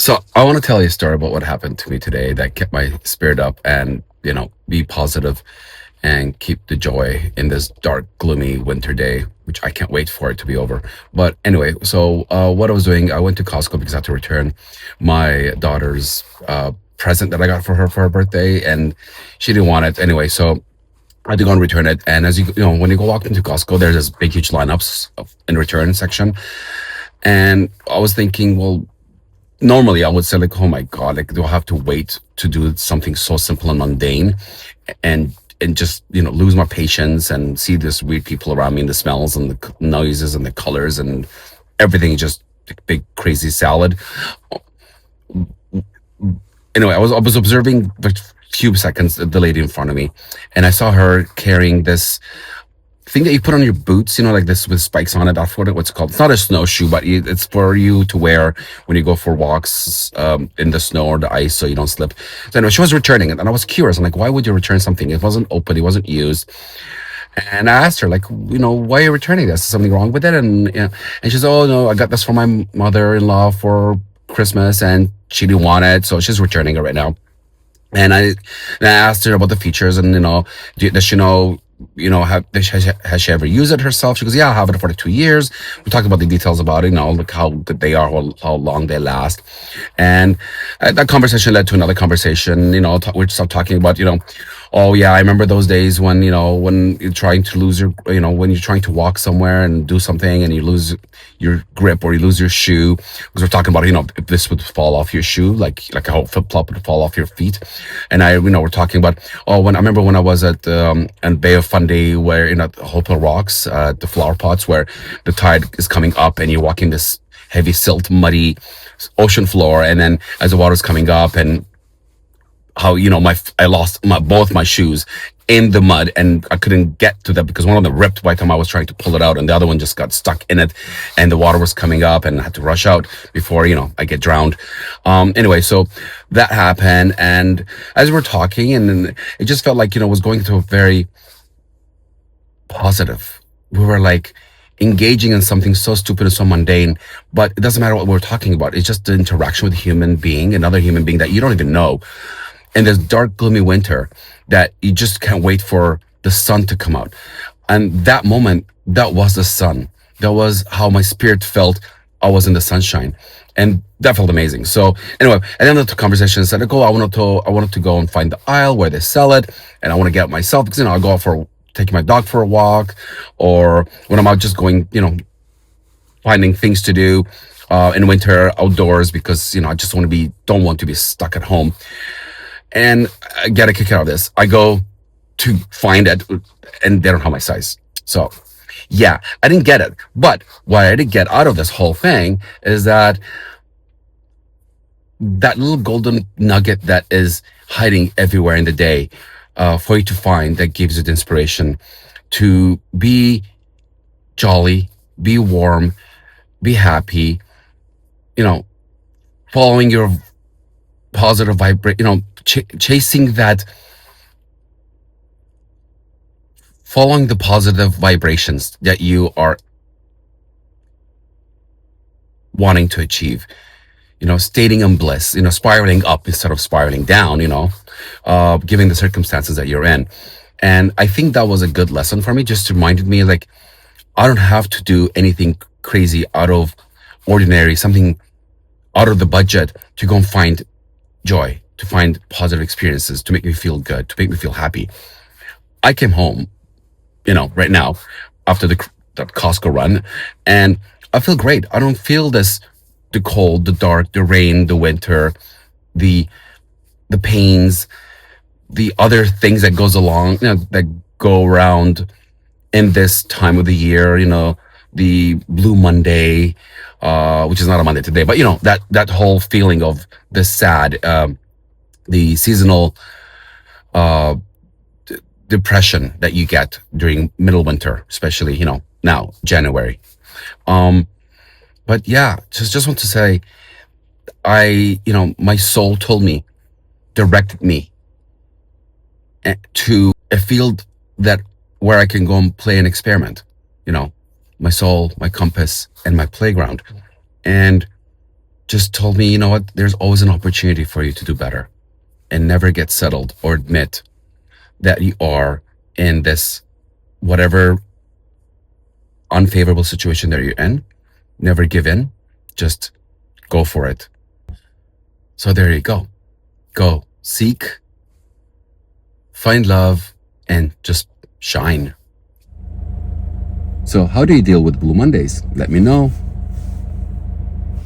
So I want to tell you a story about what happened to me today that kept my spirit up and, be positive and keep the joy in this dark, gloomy winter day, which I can't wait for it to be over. But anyway, so what I was doing, I went to Costco because I had to return my daughter's present that I got for her birthday, and she didn't want it anyway. So I had to go and return it. And as when you go walk into Costco, there's this big, huge lineups in return section. And I was thinking, well, normally I would say like, oh my God, like do I have to wait to do something so simple and mundane and just, lose my patience and see this weird people around me and the smells and the noises and the colors and everything just like big crazy salad. Anyway, I was observing for a few seconds the lady in front of me, and I saw her carrying this thing that you put on your boots, like this with spikes on it. I forget what's it called. It's not a snowshoe, but it's for you to wear when you go for walks in the snow or the ice so you don't slip. So anyway, she was returning it, and I was curious. I'm like, why would you return something? It wasn't open, it wasn't used. And I asked her, like, why are you returning this? Is something wrong with it? And she said, oh no, I got this for my mother-in-law for Christmas, and she didn't want it, so she's returning it right now. And I asked her about the features, and does she know, has she ever used it herself? She goes, yeah, I have it for 2 years. We talked about the details about it, like how good they are, how long they last. And that conversation led to another conversation. We started talking about, oh yeah, I remember those days when, when you're trying to lose your, when you're trying to walk somewhere and do something and you lose your grip or you lose your shoe. Because we're talking about, if this would fall off your shoe, like how flip flop would fall off your feet. And we're talking about, oh, when I remember when I was at Bay of Fundy, where Hopewell Rocks, the flower pots, where the tide is coming up and you're walking this heavy silt, muddy ocean floor, and then as the water's coming up, and how I lost both my shoes in the mud, and I couldn't get to that because one of them ripped by the time I was trying to pull it out, and the other one just got stuck in it, and the water was coming up, and I had to rush out before I get drowned. Anyway, so that happened, and as we're talking, and then it just felt like it was going to a very positive. We were like engaging in something so stupid and so mundane, but it doesn't matter what we're talking about. It's just the interaction with a human being, another human being that you don't even know, in this dark, gloomy winter that you just can't wait for the sun to come out. And that moment, that was the sun. That was how my spirit felt. I was in the sunshine. And that felt amazing. So anyway, at the end of the conversation, I said, I wanted to go and find the aisle where they sell it. And I want to get it myself because, I go out for taking my dog for a walk, or when I'm out just going, finding things to do in winter outdoors because, I just don't want to be stuck at home. And I get a kick out of this. I go to find it, and they don't have my size. So, yeah, I didn't get it. But what I did get out of this whole thing is that little golden nugget that is hiding everywhere in the day for you to find, that gives you the inspiration to be jolly, be warm, be happy, following your positive chasing that, following the positive vibrations that you are wanting to achieve, stating in bliss, spiraling up instead of spiraling down, given the circumstances that you're in. And I think that was a good lesson for me, just reminded me, like, I don't have to do anything crazy out of ordinary, something out of the budget to go and find joy, to find positive experiences, to make me feel good, to make me feel happy. I came home, right now after that Costco run, and I feel great. I don't feel the cold, the dark, the rain, the winter, the pains, the other things that goes along, that go around in this time of the year, the Blue Monday, which is not a Monday today, but that whole feeling of the sad, the seasonal depression that you get during middle winter, especially now January. But yeah, just want to say, my soul told me, directed me to a field that where I can go and play and experiment. My soul, my compass, and my playground. And just told me, you know what, there's always an opportunity for you to do better, and never get settled or admit that you are in this whatever unfavorable situation that you're in. Never give in. Just go for it. So there you go. Go seek, find love, and just shine. So how do you deal with Blue Mondays? Let me know.